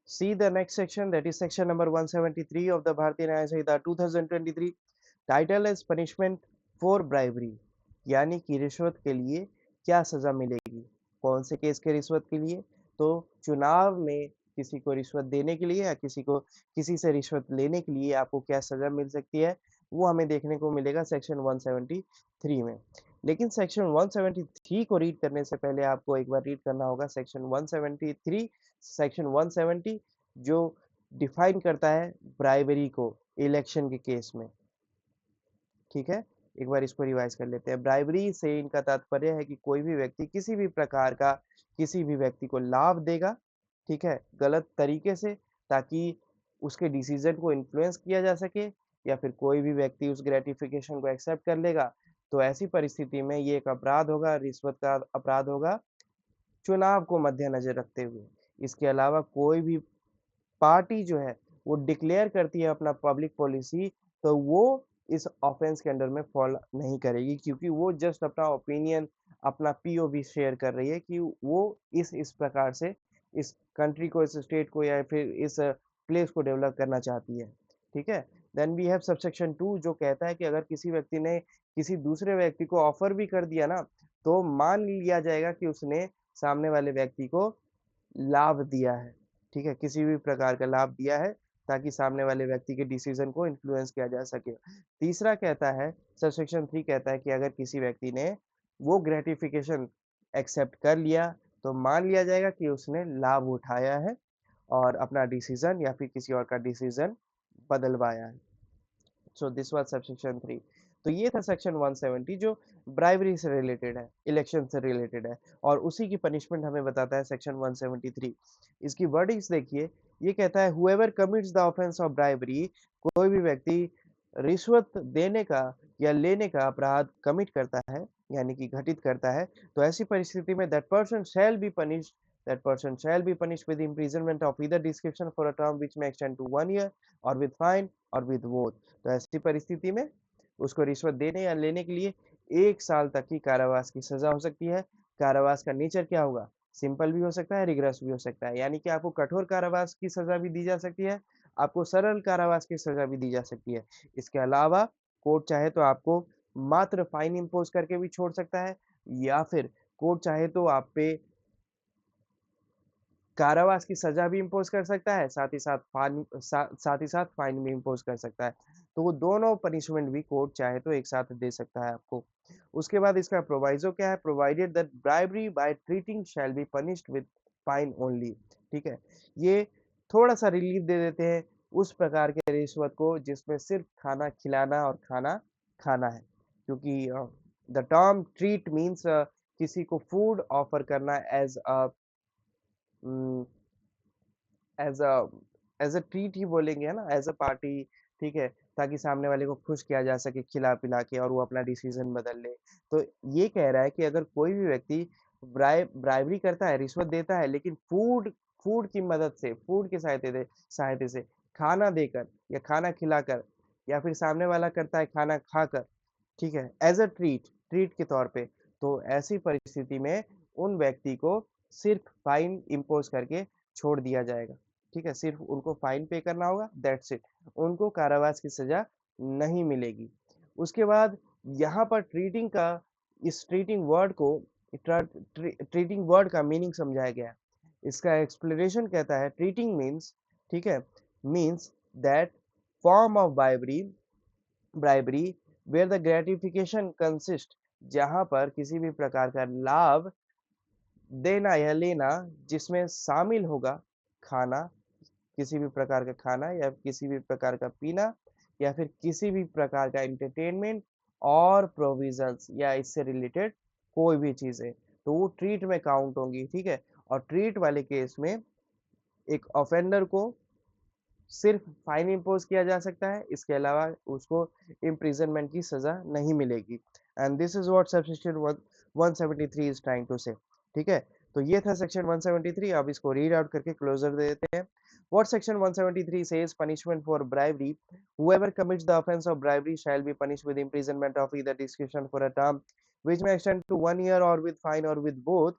See the next section, that is section number 173 of the Bharatiya Nyaya Samhita 2023. Title is punishment for bribery, यानी कि रिश्वत के लिए क्या सजा मिलेगी। कौन से केस के रिश्वत के लिए? तो चुनाव में किसी को रिश्वत देने के लिए या किसी से रिश्वत लेने के लिए आपको क्या सजा मिल सकती है, वो हमें देखने को मिलेगा सेक्शन 173 में। लेकिन सेक्शन 173 को रीड करने से पहले आपको एक बार रीड करना होगा सेक्शन 173, सेक्शन 170 जो डिफाइन करता है ब्राइबरी को इलेक्शन के केस में। ठीक है, एक बार इसको रिवाइज कर लेते हैं। ब्राइबरी से इनका तात्पर्य है कि कोई भी व्यक्ति किसी भी प्रकार का किसी भी व्यक्ति को लाभ देगा, ठीक है, गलत तरीके से, ताकि उसके डिसीजन को इन्फ्लुएंस किया जा सके, या फिर कोई भी व्यक्ति उस ग्रेटिफिकेशन को एक्सेप्ट कर लेगा, तो ऐसी परिस्थिति में ये एक अपराध होगा, रिश्वत का अपराध होगा, चुनाव को मद्देनजर रखते हुए। इसके अलावा कोई भी पार्टी जो है वो डिक्लेयर करती है अपना पब्लिक पॉलिसी, तो वो इस ऑफेंस के अंडर में फॉल नहीं करेगी, क्योंकि वो जस्ट अपना ओपिनियन, अपना पीओवी शेयर कर रही है कि वो इस प्रकार से इस कंट्री को, इस स्टेट को, या फिर इस प्लेस को डेवलप करना चाहती है। ठीक है, देन वी हैव सबसेक्शन 2 जो कहता है कि अगर किसी व्यक्ति ने किसी दूसरे व्यक्ति को ऑफर भी कर दिया ना, तो मान लिया जाएगा कि उसने सामने वाले व्यक्ति को लाभ दिया है, ठीक है, किसी भी प्रकार का लाभ दिया है, ताकि सामने वाले व्यक्ति के डिसीजन को इन्फ्लुएंस किया जा सके। तीसरा कहता है, सबसेक्शन 3 कहता है कि अगर किसी व्यक्ति ने वो ग्रेटिफिकेशन एक्सेप्ट कर लिया, तो मान लिया जाएगा कि उसने लाभ उठाया है और अपना डिसीजन या फिर किसी और का डिसीजन बदलवाया है। So this was subsection 3। तो ये था सेक्शन 170 जो ब्राइबरी से रिलेटेड है, इलेक्शन से रिलेटेड है, और उसी की पनिशमेंट हमें बताता है सेक्शन 173। इसकी वर्डिंग्स देखिए, ये कहता है whoever commits the offence of bribery, कोई भी व्यक्ति रिश्वत देने का या लेने का अपराध कमिट करता है, यानी कि घटित करता है, तो ऐसी परिस्थिति में that person shall be punished with imprisonment of either description for a term which may extend to 1 year or with fine or with both। तो ऐसी परिस्थिति में उसको रिश्वत देने या लेने के लिए 1 साल तक की कारावास की सजा हो सकती है। कारावास का नेचर क्या होगा? सिंपल भी हो सकता है, रिग्रेस भी हो सकता है, यानी कि आपको कठोर कारावास की सजा भी दी जा सकती है, आपको सरल कारावास की सजा भी दी जा सकती है। इसके अलावा कोर्ट चाहे तो आपको मात्र फाइन इम्पोज करके भी छोड़ सकता है, या फिर कोर्ट चाहे तो आप पे कारावास की सजा भी इम्पोज कर सकता है, साथ ही साथ फाइन भी इम्पोज कर सकता है। तो वो दोनों पनिशमेंट भी कोर्ट चाहे तो एक साथ दे सकता है आपको। उसके बाद इसका प्रोवाइजो क्या है? Provided that bribery by treating shall be punished with fine only. ठीक है, ये थोड़ा सा रिलीफ दे देते हैं उस प्रकार के रिश्वत को जिसमें सिर्फ खाना खिलाना और खाना खाना है, क्योंकि द टर्म ट्रीट मीन्स किसी को फूड ऑफर करना as a as a as a treat ही बोलेंगे, है ना, एज अ पार्टी। ठीक है, ताकि सामने वाले को खुश किया जा सके खिला पिला के और वो अपना डिसीजन बदल ले। तो ये कह रहा है कि अगर कोई भी व्यक्ति ब्राइबरी करता है, रिश्वत देता है, लेकिन फूड फूड की मदद से, फूड की सहायता से खाना देकर या खाना खिलाकर, या फिर सामने वाला करता है खाना खाकर, ठीक है, एज अ ट्रीट के तौर पे, तो ऐसी परिस्थिति में उन व्यक्ति को सिर्फ फाइन इम्पोज करके छोड़ दिया जाएगा। ठीक है, सिर्फ उनको फाइन पे करना होगा, दैट्स इट, उनको कारावास की सजा नहीं मिलेगी। उसके बाद यहाँ पर ट्रीटिंग का, इस ट्रीटिंग वर्ड को, ट्रीटिंग वर्ड का मीनिंग समझाया गया है। इसका एक्सप्लेनेशन कहता है ट्रीटिंग मीन्स, ठीक है, means that form of bribery where the gratification consist, जहां पर किसी भी प्रकार का लाभ देना या लेना जिसमें शामिल होगा खाना, किसी भी प्रकार का खाना या किसी भी प्रकार का पीना, या फिर किसी भी प्रकार का एंटरटेनमेंट और प्रोविजंस या इससे रिलेटेड कोई भी चीजें, तो वो ट्रीट में काउंट होंगी। ठीक है, और ट्रीट वाले केस में एक ऑफेंडर को सिर्फ फाइन इम्पोज किया जा सकता है, इसके अलावा उसको इम्प्रिजनमेंट की सजा नहीं मिलेगी। And this is what subsection 173 is trying to say. ठीक है, तो ये था सेक्शन 173। अब इसको रीड आउट करके क्लोजर दे देते हैं। What section 173 says? Punishment for bribery. Whoever commits the offense of bribery shall be punished with imprisonment of either discretion for a term which may extend to 1 year or with fine or with both,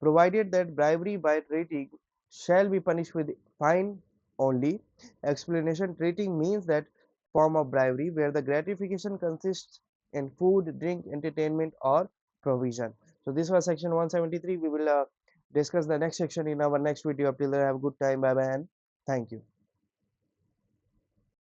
provided that bribery by treating shall be punished with fine only. Explanation: treating means that form of bribery where the gratification consists in food, drink, entertainment, or provision. So this was section 173. We will discuss the next section in our next video. Up till then, have a good time. Bye bye and thank you.